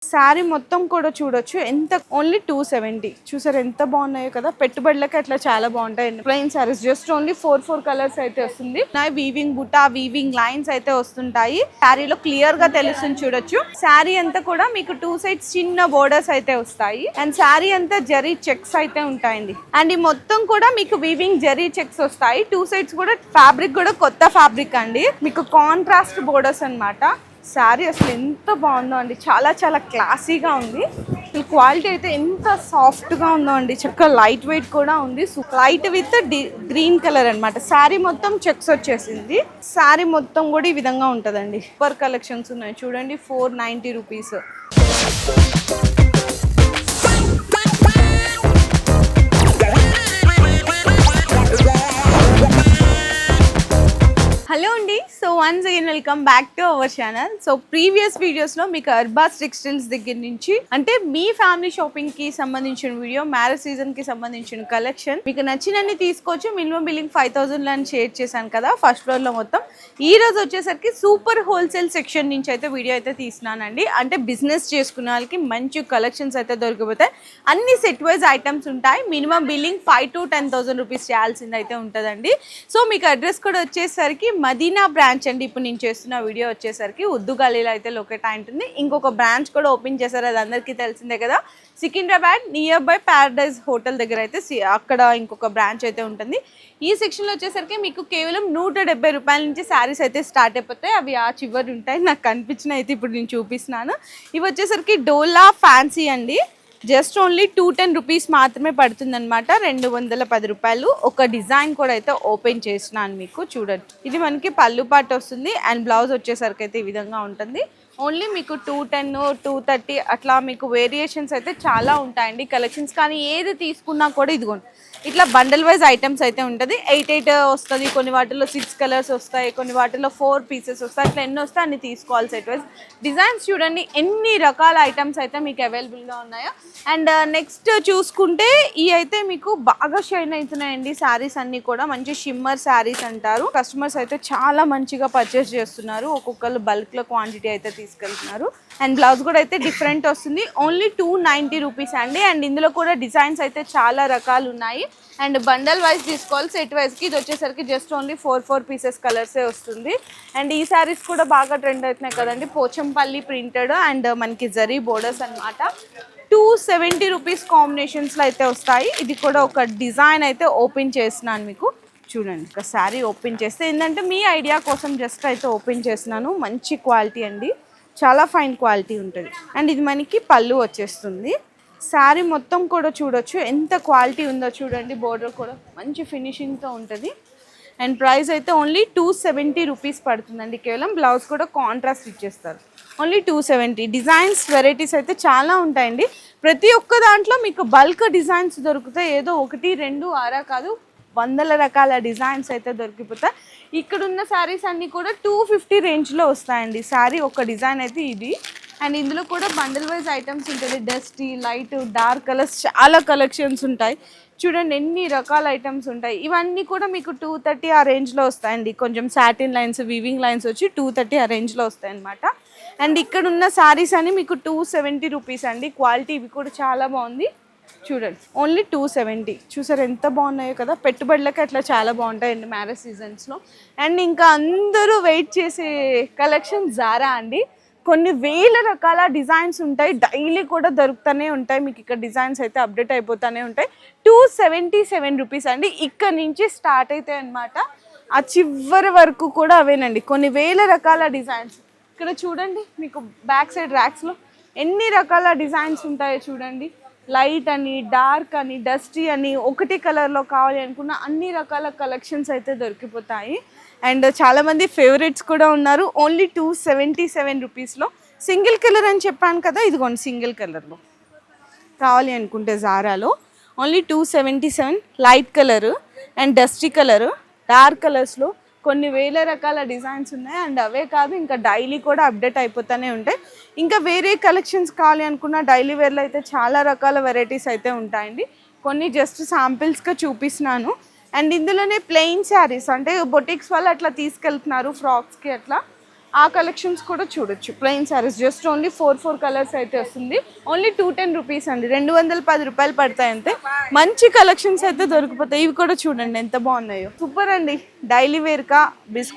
శారీ మొత్తం కూడా చూడొచ్చు, ఎంత ఓన్లీ 270. చూసారు ఎంత బాగున్నాయో కదా, పెట్టుబడులకి అట్లా చాలా బాగుంటాయి. Plain saris just only 4 colours అయితే వస్తుంది. వీవింగ్ బుటా, వీవింగ్ లైన్స్ అయితే వస్తుంటాయి. శారీలో క్లియర్ గా తెలుస్తుంది చూడొచ్చు. శారీ అంతా కూడా మీకు 2 సైడ్స్ చిన్న బోర్డర్స్ అయితే వస్తాయి. అండ్ శారీ అంతా జరీ చెక్స్ అయితే ఉంటాయండి. అండ్ ఈ మొత్తం కూడా మీకు వీవింగ్ జరీ చెక్స్ వస్తాయి. 2 సైడ్స్ కూడా ఫ్యాబ్రిక్ కూడా కొత్త ఫ్యాబ్రిక్ అండి, మీకు కాంట్రాస్ట్ బోర్డర్స్ అన్నమాట. శారీ అసలు ఎంత బాగుందో అండి, చాలా చాలా క్లాసీగా ఉంది. అసలు క్వాలిటీ అయితే ఎంత సాఫ్ట్గా ఉందో అండి, చక్కగా లైట్ వెయిట్ కూడా ఉంది. లైట్ విత్ గ్రీన్ కలర్ అనమాట. శారీ మొత్తం చెక్స్ వచ్చేసింది. శారీ మొత్తం కూడా ఈ విధంగా ఉంటుందండి. సూపర్ కలెక్షన్స్ ఉన్నాయి చూడండి. 490 రూపీస్. హలో అండి, so once again welcome back to our channel. So previous వీడియోస్లో మీకు అర్బాస్ టెక్స్టైల్స్ దగ్గర నుంచి అంటే మీ ఫ్యామిలీ షాపింగ్కి సంబంధించిన వీడియో, మ్యారేజ్ సీజన్కి సంబంధించిన కలెక్షన్ మీకు నచ్చినన్ని తీసుకోవచ్చు. మినిమం బిల్లింగ్ 5000 అని షేర్ చేశాను కదా ఫస్ట్ ఫ్లోర్లో మొత్తం. ఈ రోజు వచ్చేసరికి సూపర్ హోల్సేల్ సెక్షన్ నుంచి అయితే వీడియో అయితే తీసినానండి. అంటే బిజినెస్ చేసుకునే వాళ్ళకి మంచి కలెక్షన్స్ అయితే దొరికిపోతాయి. అన్ని సెట్ వైజ్ ఐటమ్స్ ఉంటాయి. మినిమం బిల్లింగ్ 5,000 to 10,000 రూపీస్ చేయాల్సింది అయితే ఉంటుందండి. సో మీకు అడ్రస్ కూడా వచ్చేసరికి మదీనా బ్రాంచ్ అండి. ఇప్పుడు నేను చేస్తున్న వీడియో వచ్చేసరికి ఉర్దూ గల్లీలో అయితే లొకేట్ అయి ఉంటుంది. ఇంకొక బ్రాంచ్ కూడా ఓపెన్ చేశారు, అది అందరికీ తెలిసిందే కదా. Secunderabad near by Paradise hotel దగ్గర అయితే అక్కడ ఇంకొక బ్రాంచ్ అయితే ఉంటుంది. ఈ సెక్షన్లో వచ్చేసరికి మీకు కేవలం 170 రూపాయల నుంచి శారీస్ అయితే స్టార్ట్ అయిపోతాయి. అవి ఆ చివరి ఉంటాయి, నాకు కనిపించిన అయితే ఇప్పుడు నేను చూపిస్తున్నాను. ఇవి వచ్చేసరికి డోలా ఫ్యాన్సీ అండి. జస్ట్ ఓన్లీ 210 రూపీస్ మాత్రమే పడుతుంది అనమాట. 210 రూపాయలు. ఒక డిజైన్ కూడా అయితే ఓపెన్ చేసినాను మీకు చూడండి. ఇది మనకి పళ్ళు పాటు వస్తుంది అండ్ బ్లౌజ్ వచ్చేసరికి అయితే ఈ విధంగా ఉంటుంది. ఓన్లీ మీకు 210, 230 అట్లా మీకు వేరియేషన్స్ అయితే చాలా ఉంటాయండి కలెక్షన్స్. కానీ ఏది తీసుకున్నా కూడా ఇదిగోండి ఇట్లా బండల్ వైజ్ ఐటమ్స్ అయితే ఉంటుంది. 8 వస్తుంది, కొన్ని వాటిలో 6 కలర్స్ వస్తాయి, కొన్ని వాటిలో 4 పీసెస్ వస్తాయి. అట్లా ఎన్ని వస్తాయి అన్ని తీసుకోవాలి సెట్ వైజ్. డిజైన్స్ చూడండి ఎన్ని రకాల ఐటమ్స్ అయితే మీకు అవైలబుల్గా ఉన్నాయో. అండ్ నెక్స్ట్ చూసుకుంటే ఈ అయితే మీకు బాగా షైన్ అవుతున్నాయండి శారీస్ అన్ని కూడా. మంచి షిమ్మర్ శారీస్ అంటారు. కస్టమర్స్ అయితే చాలా మంచిగా పర్చేస్ చేస్తున్నారు. ఒక్కొక్కరు బల్క్లో క్వాంటిటీ అయితే తీసుకెళ్తున్నారు. అండ్ బ్లౌజ్ కూడా అయితే డిఫరెంట్ వస్తుంది. ఓన్లీ 290 రూపీస్ అండి. అండ్ ఇందులో కూడా డిజైన్స్ అయితే చాలా రకాలు ఉన్నాయి. అండ్ బండల్ వైజ్ తీసుకోవాలి సెట్ వైజ్కి. ఇది వచ్చేసరికి జస్ట్ ఓన్లీ 4 పీసెస్ కలర్సే వస్తుంది. అండ్ ఈ శారీస్ కూడా బాగా ట్రెండ్ అవుతున్నాయి కదండి. పోచంపల్లి ప్రింటెడ్ అండ్ మనకి జరీ బోర్డర్స్ అనమాట. 270 రూపీస్ కాంబినేషన్స్లో అయితే వస్తాయి. ఇది కూడా ఒక డిజైన్ అయితే ఓపెన్ చేసినాను మీకు చూడండి. ఒక శారీ ఓపెన్ చేస్తే ఏంటంటే మీ ఐడియా కోసం జస్ట్ అయితే ఓపెన్ చేసినాను. మంచి క్వాలిటీ అండి, చాలా ఫైన్ క్వాలిటీ ఉంటుంది. అండ్ ఇది మనకి పళ్ళు వచ్చేస్తుంది. శారీ మొత్తం కూడా చూడొచ్చు ఎంత క్వాలిటీ ఉందో చూడండి. బోర్డర్ కూడా మంచి ఫినిషింగ్తో ఉంటుంది. అండ్ ప్రైస్ అయితే ఓన్లీ 270 రూపీస్ పడుతుందండి కేవలం. బ్లౌజ్ కూడా కాంట్రాస్ట్ ఇచ్చేస్తారు. ఓన్లీ 270. డిజైన్స్ వెరైటీస్ అయితే చాలా ఉంటాయండి. ప్రతి ఒక్క దాంట్లో మీకు బల్క్ డిజైన్స్ దొరుకుతాయి. ఏదో 1, 2, 6 కాదు, 100 రకాల డిజైన్స్ అయితే దొరికిపోతాయి. ఇక్కడ ఉన్న శారీస్ అన్నీ కూడా 250 రేంజ్లో వస్తాయండి. శారీ ఒక డిజైన్ అయితే ఇది. అండ్ ఇందులో కూడా బండిల్ వైజ్ ఐటమ్స్ ఉంటుంది. డస్టీ, లైట్, డార్క్ కలర్స్ చాలా కలెక్షన్స్ ఉంటాయి. చూడండి ఎన్ని రకాల ఐటమ్స్ ఉంటాయి. ఇవన్నీ కూడా మీకు 230 ఆ రేంజ్లో వస్తాయండి. కొంచెం సాటిన్ లైన్స్, వీవింగ్ లైన్స్ వచ్చి 230 ఆ రేంజ్లో వస్తాయి అనమాట. అండ్ ఇక్కడ ఉన్న శారీస్ అని మీకు 270 రూపీస్ అండి. క్వాలిటీ ఇవి కూడా చాలా బాగుంది చూడండి. ఓన్లీ 270. చూసారు ఎంత బాగున్నాయో కదా, పెట్టుబడులకి అట్లా చాలా బాగుంటాయండి మ్యారేజ్ సీజన్స్లో. అండ్ ఇంకా అందరూ వెయిట్ చేసే కలెక్షన్ జారా అండి. కొన్ని వేల రకాల డిజైన్స్ ఉంటాయి. డైలీ కూడా దొరుకుతూనే ఉంటాయి మీకు. ఇక్కడ డిజైన్స్ అయితే అప్డేట్ అయిపోతూనే ఉంటాయి. 277 రూపీస్ అండి. ఇక్కడ నుంచి స్టార్ట్ అవుతాయి అనమాట. ఆ చివరి వరకు కూడా అవేనండి. కొన్ని వేల రకాల డిజైన్స్ ఇక్కడ చూడండి. మీకు బ్యాక్ సైడ్ ర్యాక్స్లో ఎన్ని రకాల డిజైన్స్ ఉంటాయో చూడండి. లైట్ అని, డార్క్ అని, డస్టీ అని, ఒకటి కలర్లో కావాలి అనుకున్న అన్ని రకాల కలెక్షన్స్ అయితే దొరికిపోతాయి. అండ్ చాలామంది ఫేవరెట్స్ కూడా ఉన్నారు. ఓన్లీ 277 రూపీస్లో. సింగిల్ కలర్ అని చెప్పాను కదా, ఇదిగోండి సింగిల్ కలర్లో కావాలి అనుకుంటే జారాలో only 277. Light colour and dusty colour, dark కలర్స్లో కొన్ని వేల రకాల డిజైన్స్ ఉన్నాయి. అండ్ అవే కాదు ఇంకా డైలీ కూడా అప్డేట్ అయిపోతూనే ఉంటాయి. ఇంకా వేరే కలెక్షన్స్ కావాలి అనుకున్న డైలీ వేర్లో అయితే చాలా రకాల వెరైటీస్ అయితే ఉంటాయండి. కొన్ని జస్ట్ శాంపిల్స్గా చూపిస్తున్నాను. అండ్ ఇందులోనే ప్లెయిన్ శారీస్ అంటే బొటిక్స్ వాళ్ళు అట్లా తీసుకెళ్తున్నారు ఫ్రాక్స్కి అట్లా. ఆ కలెక్షన్స్ కూడా చూడొచ్చు. Plain saris just only 4 colours అయితే వస్తుంది. ఓన్లీ 210 రూపీస్ అండి, 210 రూపాయలు పడతాయి అంతే. మంచి కలెక్షన్స్ అయితే దొరికిపోతాయి. ఇవి కూడా చూడండి ఎంత బాగున్నాయో, సూపర్ అండి. డైలీ వేర్గా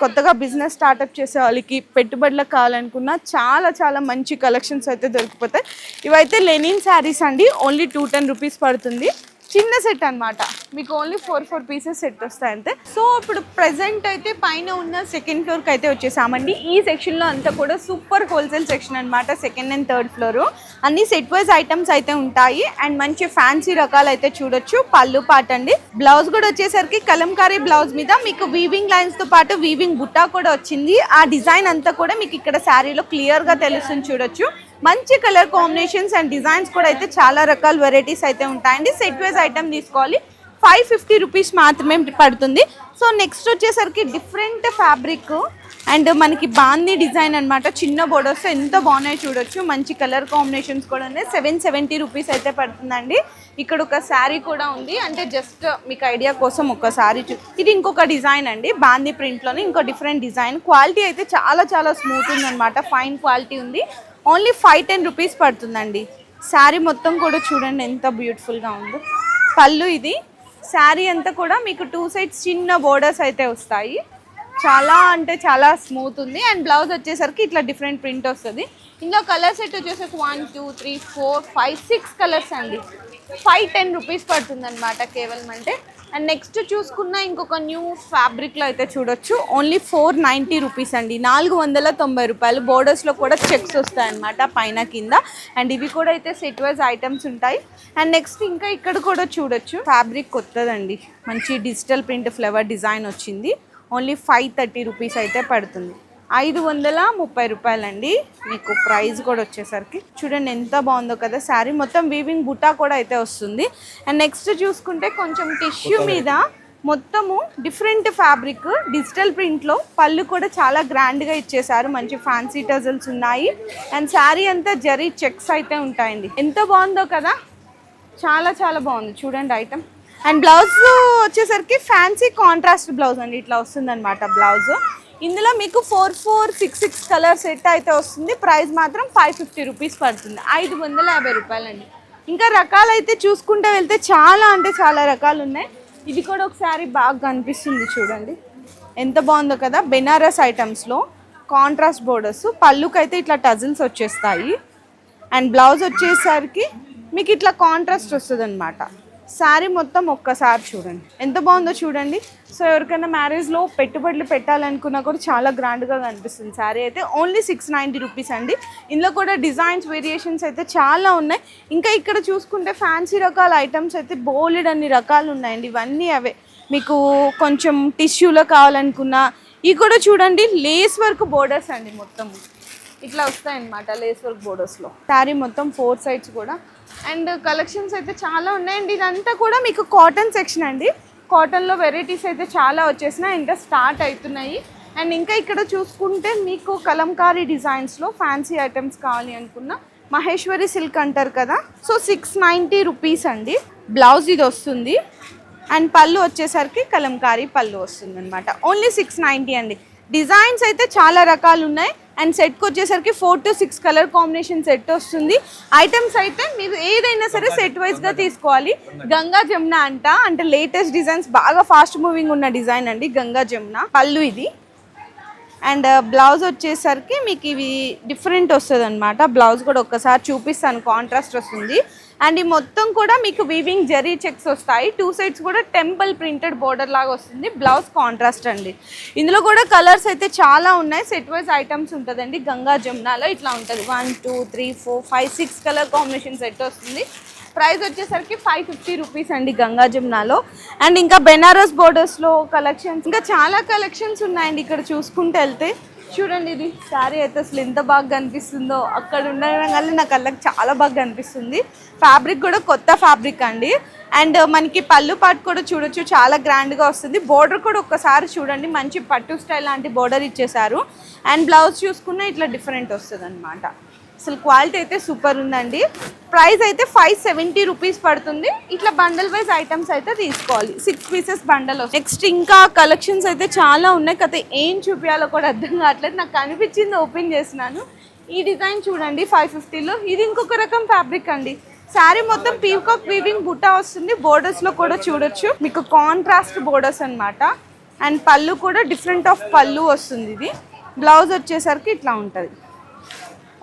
కొత్తగా బిజినెస్ స్టార్ట్అప్ చేసే వాళ్ళకి పెట్టుబడులకు కావాలనుకున్న చాలా చాలా మంచి కలెక్షన్స్ అయితే దొరికిపోతాయి. ఇవైతే లెనిన్ శారీస్ అండి, ఓన్లీ 210 రూపీస్ పడుతుంది. చిన్న సెట్ అనమాట, మీకు ఓన్లీ 4 పీసెస్ సెట్ వస్తాయి అంతే. సో ఇప్పుడు ప్రెసెంట్ అయితే పైన ఉన్న సెకండ్ ఫ్లోర్కి అయితే వచ్చేసామండి. ఈ సెక్షన్లో అంతా కూడా సూపర్ హోల్సేల్ సెక్షన్ అనమాట. సెకండ్ అండ్ థర్డ్ ఫ్లోర్ అన్ని సెట్ వైజ్ ఐటమ్స్ అయితే ఉంటాయి. అండ్ మంచి ఫ్యాన్సీ రకాలు అయితే చూడొచ్చు. పళ్ళు పాట అండి, బ్లౌజ్ కూడా వచ్చేసరికి కలంకారీ బ్లౌజ్ మీద మీకు వీవింగ్ లైన్స్ తో పాటు వీవింగ్ బుట్టా కూడా వచ్చింది. ఆ డిజైన్ అంతా కూడా మీకు ఇక్కడ శారీలో క్లియర్ గా తెలుస్తుంది చూడొచ్చు. మంచి కలర్ కాంబినేషన్స్ అండ్ డిజైన్స్ కూడా అయితే చాలా రకాల వెరైటీస్ అయితే ఉంటాయండి. సెట్ వైజ్ ఐటమ్ తీసుకోవాలి, 550 రూపీస్ మాత్రమే పడుతుంది. సో నెక్స్ట్ వచ్చేసరికి డిఫరెంట్ ఫ్యాబ్రిక్ అండ్ మనకి బాందీ డిజైన్ అనమాట. చిన్న బోర్డర్స్ ఎంత బాగున్నాయో చూడొచ్చు. మంచి కలర్ కాంబినేషన్స్ కూడా ఉన్నాయి. 770 రూపీస్ అయితే పడుతుందండి. ఇక్కడ ఒక శారీ కూడా ఉంది, అంటే జస్ట్ మీకు ఐడియా కోసం ఒక శారీ. ఇది ఇంకొక డిజైన్ అండి, బాందీ ప్రింట్లోనే ఇంకో డిఫరెంట్ డిజైన్. క్వాలిటీ అయితే చాలా చాలా స్మూత్ ఉందన్నమాట, ఫైన్ క్వాలిటీ ఉంది. ఓన్లీ 510 రూపీస్ పడుతుందండి. శారీ మొత్తం కూడా చూడండి ఎంత బ్యూటిఫుల్గా ఉందో. పళ్ళు ఇది, శారీ అంతా కూడా మీకు 2 సైడ్స్ చిన్న బోర్డర్స్ అయితే వస్తాయి. చాలా అంటే చాలా స్మూత్ ఉంది. అండ్ బ్లౌజ్ వచ్చేసరికి ఇట్లా డిఫరెంట్ ప్రింట్ వస్తుంది. ఇందులో కలర్ సెట్ వచ్చేసరికి 1 2 3 4 5 6 కలర్స్ అండి. 510 రూపీస్ పడుతుంది అనమాట కేవలం అంటే. అండ్ నెక్స్ట్ చూసుకున్న ఇంకొక న్యూ ఫ్యాబ్రిక్లో అయితే చూడొచ్చు. ఓన్లీ 490 రూపీస్ అండి, 490 రూపాయలు. బోర్డర్స్లో కూడా చెక్స్ వస్తాయన్నమాట పైన కింద. అండ్ ఇవి కూడా అయితే సెట్ వైజ్ ఐటమ్స్ ఉంటాయి. అండ్ నెక్స్ట్ ఇంకా ఇక్కడ కూడా చూడొచ్చు. ఫ్యాబ్రిక్ కొత్తదండి, మంచి డిజిటల్ ప్రింట్ ఫ్లవర్ డిజైన్ వచ్చింది. ఓన్లీ 530 రూపీస్ అయితే పడుతుంది. 530 రూపాయలండి మీకు ప్రైస్ కూడా వచ్చేసరికి. చూడండి ఎంత బాగుందో కదా. శారీ మొత్తం వీవింగ్ బుట్టా కూడా అయితే వస్తుంది. అండ్ నెక్స్ట్ చూసుకుంటే కొంచెం టిష్యూ మీద మొత్తము డిఫరెంట్ ఫ్యాబ్రిక్ డిజిటల్ ప్రింట్లో పళ్ళు కూడా చాలా గ్రాండ్గా ఇచ్చేసారు. మంచి ఫ్యాన్సీ టజల్స్ ఉన్నాయి. అండ్ శారీ అంతా జరీ చెక్స్ అయితే ఉంటాయండి. ఎంత బాగుందో కదా, చాలా చాలా బాగుంది చూడండి ఐటమ్. అండ్ బ్లౌజ్ వచ్చేసరికి ఫ్యాన్సీ కాంట్రాస్ట్ బ్లౌజ్ అండి, ఇట్లా వస్తుందన్నమాట బ్లౌజ్. ఇందులో మీకు 4 4 6 6 కలర్ సెట్ అయితే వస్తుంది. ప్రైస్ మాత్రం 550 రూపీస్ పడుతుంది, 550 రూపాయలండి. ఇంకా రకాలు అయితే చూసుకుంటే వెళ్తే చాలా అంటే చాలా రకాలు ఉన్నాయి. ఇది కూడా ఒకసారి బాగా కనిపిస్తుంది చూడండి ఎంత బాగుందో కదా. బెనారస్ ఐటమ్స్లో కాంట్రాస్ట్ బోర్డర్స్, పళ్ళుకైతే ఇట్లా టజిల్స్ వచ్చేస్తాయి. అండ్ బ్లౌజ్ వచ్చేసరికి మీకు ఇట్లా కాంట్రాస్ట్ వస్తుంది అనమాట. శారీ మొత్తం ఒక్కసారి చూడండి ఎంత బాగుందో చూడండి. సో ఎవరికైనా మ్యారేజ్లో పెట్టుబడులు పెట్టాలనుకున్నా కూడా చాలా గ్రాండ్గా కనిపిస్తుంది శారీ అయితే. ఓన్లీ 690 రూపీస్ అండి. ఇందులో కూడా డిజైన్స్ వేరియేషన్స్ అయితే చాలా ఉన్నాయి. ఇంకా ఇక్కడ చూసుకుంటే ఫ్యాన్సీ రకాల ఐటమ్స్ అయితే బోలెడ్ అన్ని రకాలు ఉన్నాయండి. ఇవన్నీ అవే మీకు కొంచెం టిష్యూలో కావాలనుకున్నా. ఇవి కూడా చూడండి లేస్ వర్క్ బోర్డర్స్ అండి, మొత్తం ఇట్లా వస్తాయన్నమాట లేస్ వర్క్ బోర్డర్స్లో. శారీ మొత్తం 4 సైడ్స్ కూడా. అండ్ కలెక్షన్స్ అయితే చాలా ఉన్నాయండి. ఇదంతా కూడా మీకు కాటన్ సెక్షన్ అండి. కాటన్లో వెరైటీస్ అయితే చాలా వచ్చేసినాయి, ఇంకా స్టార్ట్ అవుతున్నాయి. అండ్ ఇంకా ఇక్కడ చూసుకుంటే మీకు కలంకారీ డిజైన్స్లో ఫ్యాన్సీ ఐటమ్స్ కావాలి అనుకున్న మహేశ్వరి సిల్క్ అంటారు కదా. సో 690 రూపీస్ అండి. బ్లౌజ్ ఇది వస్తుంది. అండ్ పళ్ళు వచ్చేసరికి కలంకారీ పళ్ళు వస్తుంది అనమాట. ఓన్లీ 690 అండి. డిజైన్స్ అయితే చాలా రకాలు ఉన్నాయి. అండ్ సెట్కి వచ్చేసరికి 4 to 6 కలర్ కాంబినేషన్ సెట్ వస్తుంది. ఐటమ్స్ అయితే మీరు ఏదైనా సరే సెట్ వైజ్గా తీసుకోవాలి. గంగా జమున అంటే లేటెస్ట్ డిజైన్స్, బాగా ఫాస్ట్ మూవింగ్ ఉన్న డిజైన్ అండి గంగా జమున. పళ్ళు ఇది. అండ్ బ్లౌజ్ వచ్చేసరికి మీకు ఇవి డిఫరెంట్ వస్తుంది అనమాట. బ్లౌజ్ కూడా ఒక్కసారి చూపిస్తాను, కాంట్రాస్ట్ వస్తుంది. అండ్ ఈ మొత్తం కూడా మీకు వీవింగ్ జరీ చెక్స్ వస్తాయి. 2 సైడ్స్ కూడా టెంపుల్ ప్రింటెడ్ బోర్డర్ లాగా వస్తుంది. బ్లౌజ్ కాంట్రాస్ట్ అండి. ఇందులో కూడా కలర్స్ అయితే చాలా ఉన్నాయి. సెట్ వైజ్ ఐటమ్స్ ఉంటుందండి. గంగా జమునాలో ఇట్లా ఉంటుంది. 1 2 3 4 5 6 కలర్ కాంబినేషన్ సెట్ వస్తుంది. ప్రైస్ వచ్చేసరికి 550 రూపీస్ అండి గంగా జమునాలో. అండ్ ఇంకా బెనారస్ బోర్డర్స్లో కలెక్షన్స్ ఇంకా చాలా కలెక్షన్స్ ఉన్నాయండి. ఇక్కడ చూసుకుంటే వెళ్తే చూడండి, ఇది శారీ అయితే అసలు ఎంత బాగా కనిపిస్తుందో. అక్కడ ఉండడం వల్ల నా కళ్ళకి చాలా బాగా కనిపిస్తుంది. ఫ్యాబ్రిక్ కూడా కొత్త ఫ్యాబ్రిక్ అండి. అండ్ మనకి పళ్ళు పాటు కూడా చూడొచ్చు, చాలా గ్రాండ్గా వస్తుంది. బోర్డర్ కూడా ఒక్కసారి చూడండి, మంచి పట్టు స్టైల్ లాంటి బోర్డర్ ఇచ్చేసారు. అండ్ బ్లౌజ్ చూసుకున్నా ఇట్లా డిఫరెంట్ వస్తుంది అనమాట. అసలు క్వాలిటీ అయితే సూపర్ ఉందండి. ప్రైస్ అయితే 570 రూపీస్ పడుతుంది. ఇట్లా బండల్ వైజ్ ఐటమ్స్ అయితే తీసుకోవాలి. 6 పీసెస్ బండల్. నెక్స్ట్ ఇంకా కలెక్షన్స్ అయితే చాలా ఉన్నాయి కదా, ఏం చూపించాలో కూడా అర్థం కావట్లేదు. నాకు అనిపించింది ఓపెన్ చేసినాను. ఈ డిజైన్ చూడండి 550లో. ఇది ఇంకొక రకం ఫ్యాబ్రిక్ అండి. శారీ మొత్తం పీకాక్ వీవింగ్ బుట్టా వస్తుంది. బోర్డర్స్ లో కూడా చూడొచ్చు, మీకు కాంట్రాస్ట్ బోర్డర్స్ అన్నమాట. అండ్ పళ్ళు కూడా డిఫరెంట్ ఆఫ్ పళ్ళు వస్తుంది. ఇది బ్లౌజ్ వచ్చేసరికి ఇట్లా ఉంటుంది.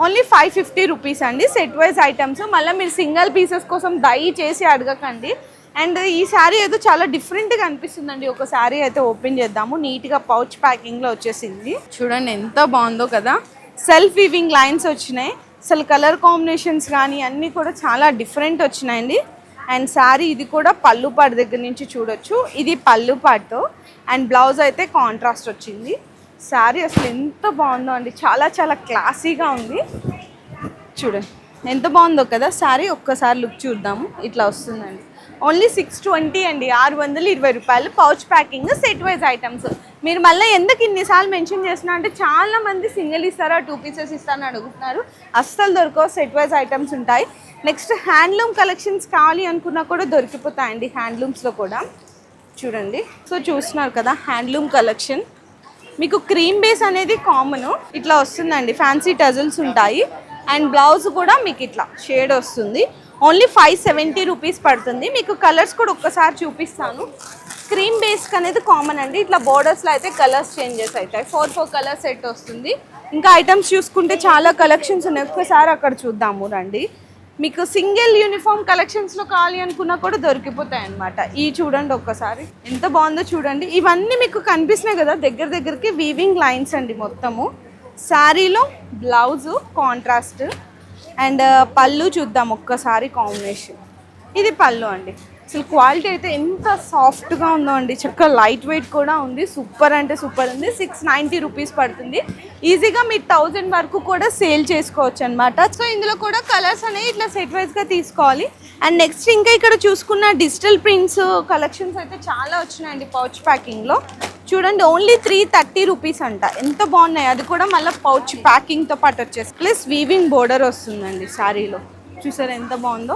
ఓన్లీ 550 రూపీస్ అండి. Set wise items. మళ్ళీ మీరు సింగిల్ పీసెస్ కోసం దయచేసి అడగకండి. అండ్ ఈ శారీ ఏదో చాలా డిఫరెంట్గా అనిపిస్తుందండి. ఒక శారీ అయితే ఓపెన్ చేద్దాము. నీట్గా పౌచ్ ప్యాకింగ్లో వచ్చేసింది. చూడండి ఎంత బాగుందో కదా. సెల్ఫ్ వీవింగ్ లైన్స్ వచ్చినాయి. అసలు కలర్ కాంబినేషన్స్ కానీ అన్నీ కూడా చాలా డిఫరెంట్ వచ్చినాయండి. అండ్ శారీ ఇది కూడా పళ్ళు పాటు దగ్గర నుంచి చూడొచ్చు. ఇది పళ్ళు పాటు అండ్ బ్లౌజ్ అయితే కాంట్రాస్ట్ వచ్చింది. శారీ అసలు ఎంత బాగుందో అండి, చాలా చాలా క్లాసీగా ఉంది. చూడండి ఎంత బాగుందో కదా శారీ. ఒక్కసారి లుక్ చూద్దాము. ఇట్లా వస్తుందండి. ఓన్లీ 620 అండి, 620 రూపాయలు. Pouch packing, set wise items. మీరు మళ్ళీ ఎందుకు ఇన్నిసార్లు మెన్షన్ చేస్తున్నా అంటే చాలా మంది సింగిల్ ఇస్తారా 2 పీసెస్ ఇస్తారని అడుగుతున్నారు. అస్సలు దొరకవు, సెట్ వైజ్ ఐటమ్స్ ఉంటాయి. నెక్స్ట్ హ్యాండ్లూమ్ కలెక్షన్స్ కావాలి అనుకున్నా కూడా దొరికిపోతాయండి హ్యాండ్లూమ్స్లో కూడా. చూడండి, సో చూస్తున్నారు కదా హ్యాండ్లూమ్ కలెక్షన్. మీకు క్రీమ్ బేస్ అనేది కామన్ ఇట్లా వస్తుందండి. ఫ్యాన్సీ టజల్స్ ఉంటాయి. అండ్ బ్లౌజ్ కూడా మీకు ఇట్లా షేడ్ వస్తుంది. ఓన్లీ 570 రూపీస్ పడుతుంది. మీకు కలర్స్ కూడా ఒక్కసారి చూపిస్తాను. క్రీమ్ బేస్కి అనేది కామన్ అండి. ఇట్లా బోర్డర్స్లో అయితే కలర్స్ చేంజెస్ అవుతాయి. 4 కలర్ సెట్ వస్తుంది. ఇంకా ఐటమ్స్ చూసుకుంటే చాలా కలెక్షన్స్ ఉన్నాయి. ఒక్కసారి అక్కడ చూద్దాము రండి. మీకు సింగిల్ యూనిఫామ్ కలెక్షన్స్లో కావాలి అనుకున్నా కూడా దొరికిపోతాయి అన్నమాట. ఈ చూడండి ఒక్కసారి ఎంత బాగుందో చూడండి. ఇవన్నీ మీకు కనిపిస్తున్నాయి కదా దగ్గరికి వీవింగ్ లైన్స్ అండి మొత్తము. శారీలో బ్లౌజు కాంట్రాస్ట్ అండ్ పళ్ళు చూద్దాం ఒక్కసారి కాంబినేషన్. ఇది పళ్ళు అండి. అసలు క్వాలిటీ అయితే ఎంత సాఫ్ట్గా ఉందో అండి. చక్కగా లైట్ వెయిట్ కూడా ఉంది. సూపర్ అంటే సూపర్ ఉంది. 690 రూపీస్ పడుతుంది. ఈజీగా మీరు 1000 వరకు కూడా సేల్ చేసుకోవచ్చు అనమాట. సో ఇందులో కూడా కలర్స్ అనేవి ఇట్లా సెట్ వైజ్గా తీసుకోవాలి. అండ్ నెక్స్ట్ ఇంకా ఇక్కడ చూసుకున్న డిజిటల్ ప్రింట్స్ కలెక్షన్స్ అయితే చాలా వచ్చినాయండి పౌచ్ ప్యాకింగ్లో. చూడండి ఓన్లీ 330 రూపీస్ అంట. ఎంత బాగున్నాయి. అది కూడా మళ్ళీ పౌచ్ ప్యాకింగ్తో పాటు వచ్చేసి ప్లస్ వీవింగ్ బోర్డర్ వస్తుందండి శారీలో. చూసారు ఎంత బాగుందో.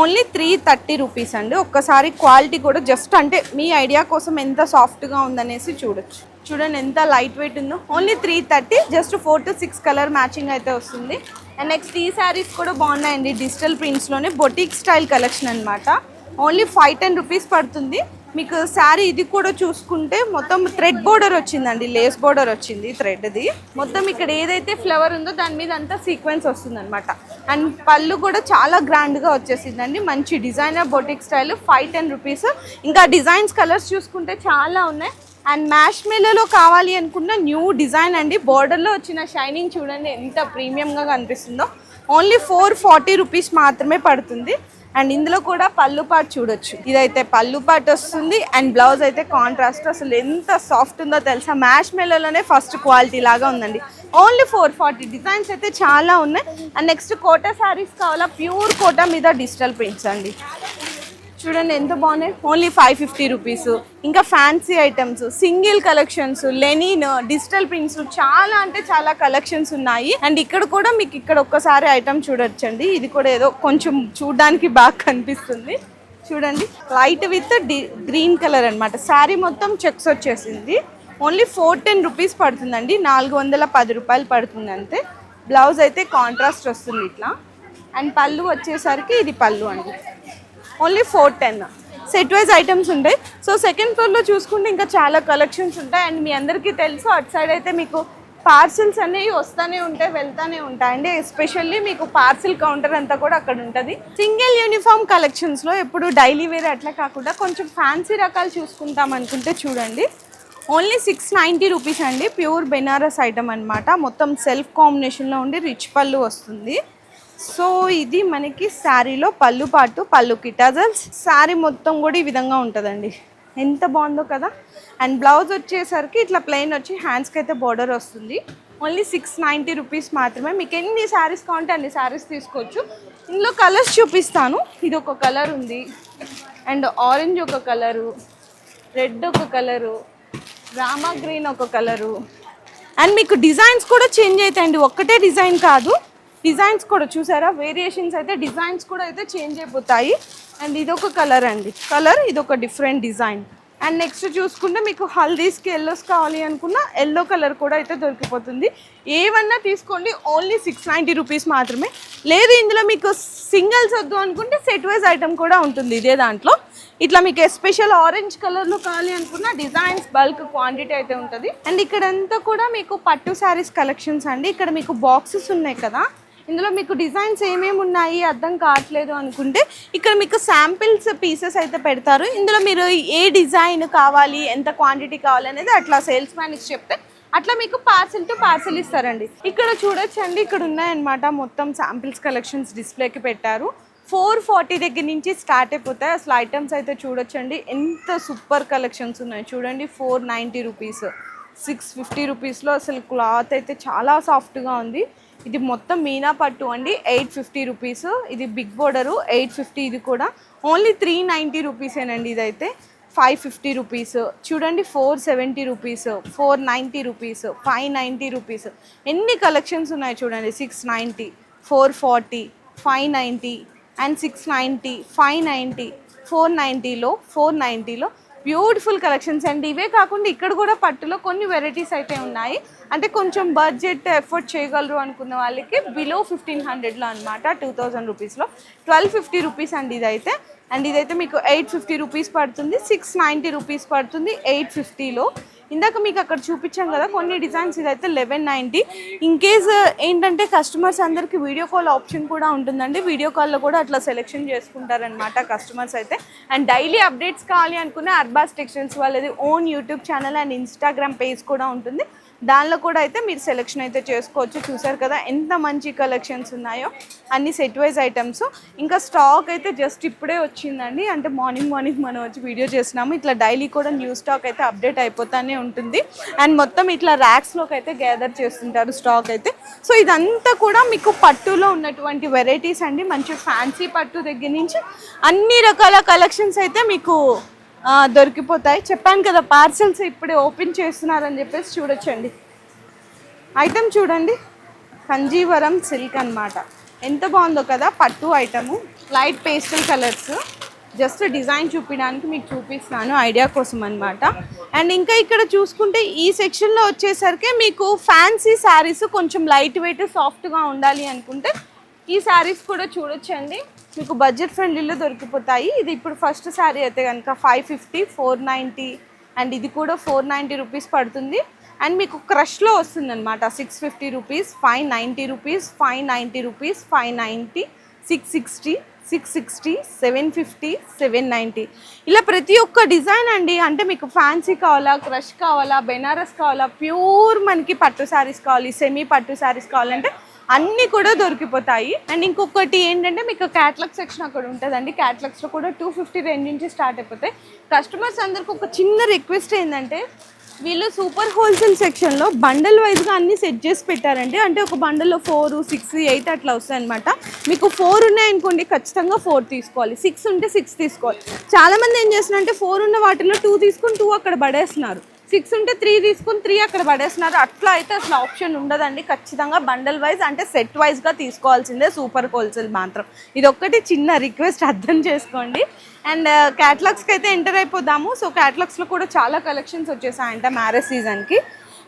ఓన్లీ 330 రూపీస్ అండి. ఒక్కసారి క్వాలిటీ కూడా జస్ట్ అంటే మీ ఐడియా కోసం ఎంత సాఫ్ట్గా ఉందనేసి చూడొచ్చు. చూడండి ఎంత లైట్ వెయిట్ ఉందో. Only 330, just 4 to 6 colour matching అయితే వస్తుంది. అండ్ నెక్స్ట్ ఈ శారీస్ కూడా బాగున్నాయండి. డిజిటల్ ప్రింట్స్లోనే బొటిక్ స్టైల్ కలెక్షన్ అనమాట. ఓన్లీ 510 రూపీస్ పడుతుంది. మీకు శారీ ఇది కూడా చూసుకుంటే మొత్తం థ్రెడ్ బోర్డర్ వచ్చిందండి. లేస్ బోర్డర్ వచ్చింది థ్రెడ్ది. మొత్తం ఇక్కడ ఏదైతే ఫ్లవర్ ఉందో దాని మీద అంతా సీక్వెన్స్ వస్తుంది అనమాట. అండ్ పళ్ళు కూడా చాలా గ్రాండ్గా వచ్చేసిందండి. మంచి డిజైనర్ బొటిక్ స్టైల్. 510 రూపీస్. ఇంకా డిజైన్స్ కలర్స్ చూసుకుంటే చాలా ఉన్నాయి. అండ్ మ్యాష్ మెల్లలో కావాలి అనుకున్న న్యూ డిజైన్ అండి. బోర్డర్లో వచ్చిన షైనింగ్ చూడండి ఎంత ప్రీమియంగా కనిపిస్తుందో. ఓన్లీ 440 రూపీస్ మాత్రమే పడుతుంది. అండ్ ఇందులో కూడా పళ్ళు పాటు చూడొచ్చు. ఇదైతే పళ్ళు పాటు వస్తుంది అండ్ బ్లౌజ్ అయితే కాంట్రాస్ట్. అసలు ఎంత సాఫ్ట్ ఉందో తెలుసా. మ్యాష్ మెల్లోనే ఫస్ట్ క్వాలిటీ లాగా ఉందండి. ఓన్లీ 440. డిజైన్స్ అయితే చాలా ఉన్నాయి. అండ్ నెక్స్ట్ కోటా శారీస్ కావాలా, ప్యూర్ కోటా మీద డిజిటల్ ప్రింట్స్ అండి. చూడండి ఎంత బాగున్నాయి. Only 550 rupees. ఇంకా fancy items, single collections, linen, digital prints చాలా అంటే చాలా కలెక్షన్స్ ఉన్నాయి. అండ్ ఇక్కడ కూడా మీకు ఇక్కడ ఒక్కసారి ఐటమ్ చూడొచ్చండి. ఇది కూడా ఏదో కొంచెం చూడడానికి బాగా కనిపిస్తుంది. చూడండి లైట్ విత్ గ్రీన్ కలర్ అనమాట. శారీ మొత్తం చెక్స్ వచ్చేసింది. ఓన్లీ 410 రూపీస్ పడుతుందండి. 410 రూపాయలు పడుతుంది అంతే. బ్లౌజ్ అయితే కాంట్రాస్ట్ వస్తుంది ఇట్లా. అండ్ పళ్ళు వచ్చేసరికి ఇది పళ్ళు అండి. ఓన్లీ 410. సెట్ వైజ్ ఐటమ్స్ ఉంటాయి. సో సెకండ్ ఫ్లోర్లో చూసుకుంటే ఇంకా చాలా కలెక్షన్స్ ఉంటాయి. అండ్ మీ అందరికీ తెలుసు అటు సైడ్ అయితే మీకు పార్సిల్స్ అనేవి వస్తూనే ఉంటాయి, వెళ్తూనే ఉంటాయండి. ఎస్పెషల్లీ మీకు పార్సిల్ కౌంటర్ అంతా కూడా అక్కడ ఉంటుంది. సింగిల్ యూనిఫామ్ కలెక్షన్స్లో ఎప్పుడు డైలీ వేర్ అట్లా కాకుండా కొంచెం ఫ్యాన్సీ రకాలు చూసుకుంటాం అనుకుంటే చూడండి. ఓన్లీ 690 రూపీస్ అండి. ప్యూర్ బెనారస్ ఐటమ్ అనమాట. మొత్తం సెల్ఫ్ కాంబినేషన్లో ఉండి రిచ్ పళ్ళు వస్తుంది. సో ఇది మనకి శారీలో పళ్ళు పాటు, పళ్ళుకి టజల్స్. శారీ మొత్తం కూడా ఈ విధంగా ఉంటుందండి. ఎంత బాగుందో కదా. అండ్ బ్లౌజ్ వచ్చేసరికి ఇట్లా ప్లెయిన్ వచ్చి హ్యాండ్స్కి అయితే బార్డర్ వస్తుంది. ఓన్లీ 690 రూపీస్ మాత్రమే. మీకు ఎన్ని శారీస్ కావాలంటే అన్ని శారీస్ తీసుకోవచ్చు. ఇందులో కలర్స్ చూపిస్తాను. ఇది ఒక కలర్ ఉంది, అండ్ ఆరెంజ్ ఒక కలరు, రెడ్ ఒక కలరు, రామా గ్రీన్ ఒక కలరు. అండ్ మీకు డిజైన్స్ కూడా చేంజ్ అవుతాయండి. ఒక్కటే డిజైన్ కాదు, డిజైన్స్ కూడా చూసారా, వేరియేషన్స్ అయితే డిజైన్స్ కూడా అయితే చేంజ్ అయిపోతాయి. అండ్ ఇదొక కలర్ అండి, కలర్ ఇదొక డిఫరెంట్ డిజైన్. అండ్ నెక్స్ట్ చూసుకుంటే మీకు హల్దీస్కి ఎల్లోస్ కావాలి అనుకున్న ఎల్లో కలర్ కూడా అయితే దొరికిపోతుంది. ఏవన్నా తీసుకోండి, ఓన్లీ 690 రూపీస్ మాత్రమే. లేదు ఇందులో మీకు సింగిల్స్ వద్దు అనుకుంటే సెట్ వైజ్ ఐటమ్ కూడా ఉంటుంది ఇదే దాంట్లో. ఇట్లా మీకు ఎస్పెషల్ ఆరెంజ్ కలర్లో కావాలి అనుకున్న డిజైన్స్ బల్క్ క్వాంటిటీ అయితే ఉంటుంది. అండ్ ఇక్కడంతా కూడా మీకు పట్టు శారీస్ కలెక్షన్స్ అండి. ఇక్కడ మీకు బాక్సెస్ ఉన్నాయి కదా, ఇందులో మీకు డిజైన్స్ ఏమేమి ఉన్నాయి అర్థం కావట్లేదు అనుకుంటే ఇక్కడ మీకు శాంపిల్స్ పీసెస్ అయితే పెడతారు. ఇందులో మీరు ఏ డిజైన్ కావాలి, ఎంత క్వాంటిటీ కావాలి అనేది అట్లా సేల్స్ మ్యాన్కి చెప్తే అట్లా మీకు పార్సిల్ టు పార్సిల్ ఇస్తారండి. ఇక్కడ చూడొచ్చండి, ఇక్కడ ఉన్నాయన్నమాట మొత్తం శాంపిల్స్ కలెక్షన్స్ డిస్ప్లేకి పెట్టారు. 440 దగ్గర నుంచి స్టార్ట్ అయిపోతాయి. అసలు ఐటమ్స్ అయితే చూడొచ్చండి, ఎంత సూపర్ కలెక్షన్స్ ఉన్నాయి చూడండి. 490 రూపీస్, 650 రూపీస్లో అసలు క్లాత్ అయితే చాలా సాఫ్ట్గా ఉంది. ఇది మొత్తం మీనా పట్టు అండి, 850 రూపీస్. ఇది బిగ్ బోర్డరు 850. ఇది కూడా ఓన్లీ 390 రూపీసేనండి. ఇదైతే 550 రూపీస్ చూడండి, 470 రూపీస్, 490 రూపీస్, 590 రూపీస్. ఎన్ని కలెక్షన్స్ ఉన్నాయి చూడండి. 690, 440, 590 అండ్ 690, 590, 490లో 490లో బ్యూటిఫుల్ కలెక్షన్స్ అండి. ఇవే కాకుండా ఇక్కడ కూడా పట్టులో కొన్ని వెరైటీస్ అయితే ఉన్నాయి. అంటే కొంచెం బడ్జెట్ ఎఫర్ట్ చేయగలరు అనుకున్న వాళ్ళకి బిలో 1500లో అనమాట, 2000 రూపీస్లో 1250 రూపీస్ అండి ఇదైతే. అండ్ ఇదైతే మీకు 850 రూపీస్ పడుతుంది, 690 రూపీస్ పడుతుంది 850లో. ఇందాక మీకు అక్కడ చూపించాం కదా కొన్ని డిజైన్స్, ఇదైతే 1190. ఇన్ కేస్ ఏంటంటే కస్టమర్స్ అందరికీ వీడియో కాల్ ఆప్షన్ కూడా ఉంటుందండి. వీడియో కాల్లో కూడా అట్లా సెలెక్షన్ చేసుకుంటారనమాట కస్టమర్స్ అయితే. అండ్ డైలీ అప్డేట్స్ కావాలి అనుకునే అర్బాస్ టెక్స్టైల్స్ వాళ్ళది own YouTube channel and Instagram page కూడా ఉంటుంది. దానిలో కూడా అయితే మీరు సెలెక్షన్ అయితే చేసుకోవచ్చు. చూసారు కదా ఎంత మంచి కలెక్షన్స్ ఉన్నాయో, అన్ని సెట్ వైజ్ ఐటమ్స్. ఇంకా స్టాక్ అయితే జస్ట్ ఇప్పుడే వచ్చిందండి, అంటే మార్నింగ్ మనం వచ్చి వీడియో చేసినాము. ఇట్లా డైలీ కూడా న్యూ స్టాక్ అయితే అప్డేట్ అయిపోతానే ఉంటుంది. అండ్ మొత్తం ఇట్లా ర్యాక్స్లోకి అయితే గ్యాదర్ చేస్తుంటారు స్టాక్ అయితే. సో ఇదంతా కూడా మీకు పట్టులో ఉన్నటువంటి వెరైటీస్ అండి. మంచి ఫ్యాన్సీ పట్టు దగ్గర నుంచి అన్ని రకాల కలెక్షన్స్ అయితే మీకు దొరికిపోతాయి. చెప్పాను కదా పార్సల్స్ ఇప్పుడే ఓపెన్ చేస్తున్నారని చెప్పేసి చూడొచ్చండి. ఐటమ్ చూడండి, కంజీవరం సిల్క్ అన్నమాట. ఎంత బాగుందో కదా పట్టు item. Light pastel colours, just design చూపించడానికి మీకు చూపిస్తున్నాను ఐడియా కోసం అనమాట. అండ్ ఇంకా ఇక్కడ చూసుకుంటే ఈ సెక్షన్లో వచ్చేసరికి మీకు ఫ్యాన్సీ శారీస్ కొంచెం లైట్ వెయిట్ సాఫ్ట్గా ఉండాలి అనుకుంటే ఈ శారీస్ కూడా చూడొచ్చండి. మీకు బడ్జెట్ ఫ్రెండ్లీలో దొరికిపోతాయి. ఇది ఇప్పుడు ఫస్ట్ శారీ అయితే కనుక 550, 490 అండ్ ఇది కూడా 490 రూపీస్ పడుతుంది. అండ్ మీకు క్రష్లో వస్తుంది అనమాట. 650 రూపీస్, 590 రూపీస్, 590 రూపీస్, 590, 660, 660, 750, 790 ఇలా ప్రతి ఒక్క డిజైన్ అండి. అంటే మీకు ఫ్యాన్సీ కావాలా, క్రష్ కావాలా, బెనారస్ కావాలా, ప్యూర్ మనకి పట్టు శారీస్ కావాలి, సెమీ పట్టు శారీస్ కావాలంటే అన్నీ కూడా దొరికిపోతాయి. అండ్ ఇంకొకటి ఏంటంటే మీకు క్యాటలాగ్ సెక్షన్ అక్కడ ఉంటుందండి. క్యాటలాగ్స్లో కూడా 250 రేంజ్ నుంచి స్టార్ట్ అయిపోతాయి. కస్టమర్స్ అందరికి ఒక చిన్న రిక్వెస్ట్ ఏంటంటే వీళ్ళు సూపర్ హోల్సేల్ సెక్షన్లో బండల్ వైజ్గా అన్నీ సెట్ చేసి పెట్టారండి. అంటే ఒక బండల్లో 4, 6, 8 అట్లా వస్తాయి అనమాట. మీకు 4 ఉన్నాయనుకోండి ఖచ్చితంగా 4 తీసుకోవాలి, 6 ఉంటే 6 తీసుకోవాలి. చాలామంది ఏం చేస్తున్నారంటే 4 ఉన్న వాటిలో 2 తీసుకొని 2 అక్కడ పడేస్తున్నారు, 6 ఉంటే 3 తీసుకుని 3 అక్కడ పడేస్తున్నారు. అట్లా అయితే అసలు ఆప్షన్ ఉండదండి. ఖచ్చితంగా బండల్ వైజ్ అంటే సెట్ వైజ్గా తీసుకోవాల్సిందే సూపర్ హోల్సేల్ మాత్రం. ఇది ఒక్కటి చిన్న రిక్వెస్ట్, అర్థం చేసుకోండి. అండ్ క్యాటలాగ్స్కి అయితే ఎంటర్ అయిపోదాము. సో క్యాటలాగ్స్లో కూడా చాలా కలెక్షన్స్ వచ్చేసాయంట మ్యారేజ్ సీజన్కి.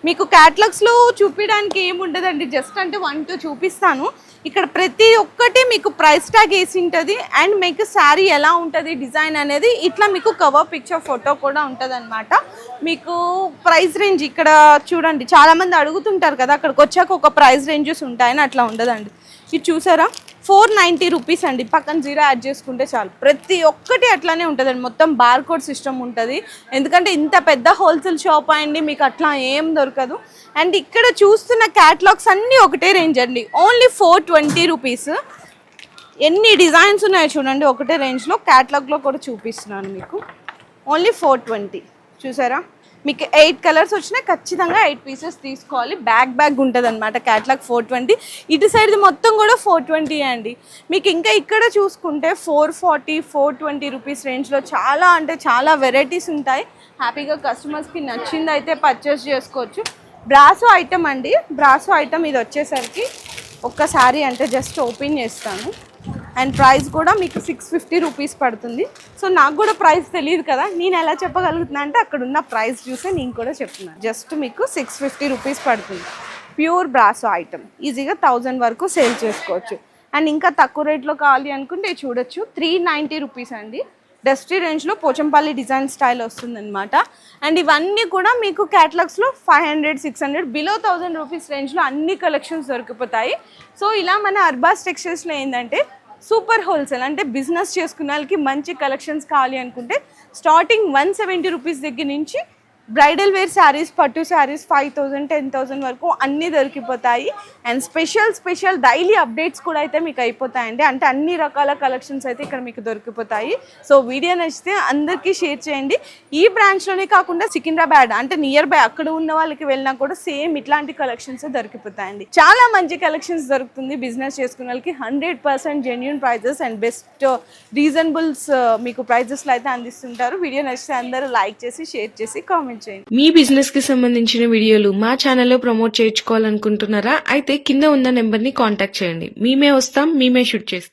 మీకు క్యాటలాగ్స్లో చూపించడానికి ఏముండదండి, జస్ట్ అంటే 1, 2 చూపిస్తాను. ఇక్కడ ప్రతి ఒక్కటి మీకు ప్రైస్ ట్యాగ్ వేసి ఉంటుంది. అండ్ మీకు శారీ ఎలా ఉంటుంది డిజైన్ అనేది ఇట్లా మీకు కవర్ పిక్చర్ ఫోటో కూడా ఉంటుంది అనమాట. మీకు ప్రైస్ రేంజ్ ఇక్కడ చూడండి, చాలామంది అడుగుతుంటారు కదా అక్కడికి వచ్చాక ఒక ప్రైస్ రేంజెస్ ఉంటాయని, అట్లా ఉండదండి. ఇది చూసారా 490 రూపీస్ అండి, పక్కన 0 యాడ్ చేసుకుంటే చాలు. ప్రతి ఒక్కటి అట్లానే ఉంటుందండి, మొత్తం బార్కోడ్ సిస్టమ్ ఉంటుంది. ఎందుకంటే ఇంత పెద్ద హోల్సేల్ షాప్ అండి, మీకు అట్లా ఏం దొరకదు. అండ్ ఇక్కడ చూస్తున్న క్యాటలాగ్స్ అన్నీ ఒకటే రేంజ్ అండి, ఓన్లీ 420 రూపీస్. ఎన్ని డిజైన్స్ ఉన్నాయో చూడండి ఒకటే రేంజ్లో. క్యాటలాగ్లో కూడా చూపిస్తున్నాను మీకు, ఓన్లీ 420. చూసారా మీకు 8 కలర్స్ వచ్చినా ఖచ్చితంగా 8 పీసెస్ తీసుకోవాలి. బ్యాగ్ ఉంటుంది అనమాట. క్యాటలాగ్ 420. ఇటు సైడ్ మొత్తం కూడా 420 అండి. మీకు ఇంకా ఇక్కడ చూసుకుంటే 440, 420 రూపీస్ రేంజ్లో చాలా అంటే చాలా వెరైటీస్ ఉంటాయి. హ్యాపీగా కస్టమర్స్కి నచ్చింది అయితే పర్చేస్ చేసుకోవచ్చు. బ్రాసో ఐటమ్ అండి, బ్రాసో ఐటమ్ ఇది వచ్చేసరికి ఒక్క శారీ అంటే జస్ట్ ఓపెన్ చేస్తాను. అండ్ ప్రైస్ కూడా మీకు 650 రూపీస్ పడుతుంది. సో నాకు కూడా ప్రైస్ తెలియదు కదా, నేను ఎలా చెప్పగలుగుతున్నా అంటే అక్కడ ఉన్న ప్రైస్ చూసే నేను కూడా చెప్తున్నాను. జస్ట్ మీకు 650 రూపీస్ పడుతుంది. ప్యూర్ బ్రాసో ఐటమ్, ఈజీగా 1000 వరకు సేల్ చేసుకోవచ్చు. అండ్ ఇంకా తక్కువ రేట్లో కావాలి అనుకుంటే చూడొచ్చు, 390 రూపీస్ అండి. డస్టీ రేంజ్లో పోచంపల్లి డిజైన్ స్టైల్ వస్తుందన్నమాట. అండ్ ఇవన్నీ కూడా మీకు క్యాటలాగ్స్లో 500, 600 బిలో 1000 రూపీస్ రేంజ్లో అన్ని కలెక్షన్స్ దొరికిపోతాయి. సో ఇలా మన అర్బాస్ టెక్స్టైల్స్లో ఏంటంటే సూపర్ హోల్సేల్, అంటే బిజినెస్ చేసుకున్న వాళ్ళకి మంచి కలెక్షన్స్ కావాలి అనుకుంటే స్టార్టింగ్ 170 రూపీస్ దగ్గర నుంచి బ్రైడల్ వేర్ శారీస్, పట్టు శారీస్ 5000, 10,000 వరకు అన్నీ దొరికిపోతాయి. అండ్ స్పెషల్ డైలీ అప్డేట్స్ కూడా అయితే మీకు అయిపోతాయండి. అంటే అన్ని రకాల కలెక్షన్స్ అయితే ఇక్కడ మీకు దొరికిపోతాయి. సో వీడియో నచ్చితే అందరికీ షేర్ చేయండి. ఈ బ్రాంచ్లోనే కాకుండా సికింద్రాబాద్ అంటే నియర్ బై అక్కడ ఉన్న వాళ్ళకి వెళ్ళినా కూడా సేమ్ ఇట్లాంటి కలెక్షన్స్ దొరికిపోతాయండి. చాలా మంచి కలెక్షన్స్ దొరుకుతుంది. బిజినెస్ చేసుకున్న వాళ్ళకి 100% జెన్యూన్ ప్రైజెస్ అండ్ బెస్ట్ రీజనబుల్స్ మీకు ప్రైజెస్లో అయితే అందిస్తుంటారు. వీడియో నచ్చితే అందరూ లైక్ చేసి, షేర్ చేసి, కామెంట్ చేయండి. మీ బిజినెస్ కి సంబంధించిన వీడియోలు మా ఛానల్లో ప్రమోట్ చేయించుకోవాలనుకుంటున్నారా? అయితే కింద ఉన్న నెంబర్ ని కాంటాక్ట్ చేయండి. మేమే వస్తాం, మేమే షూట్ చేస్తాం.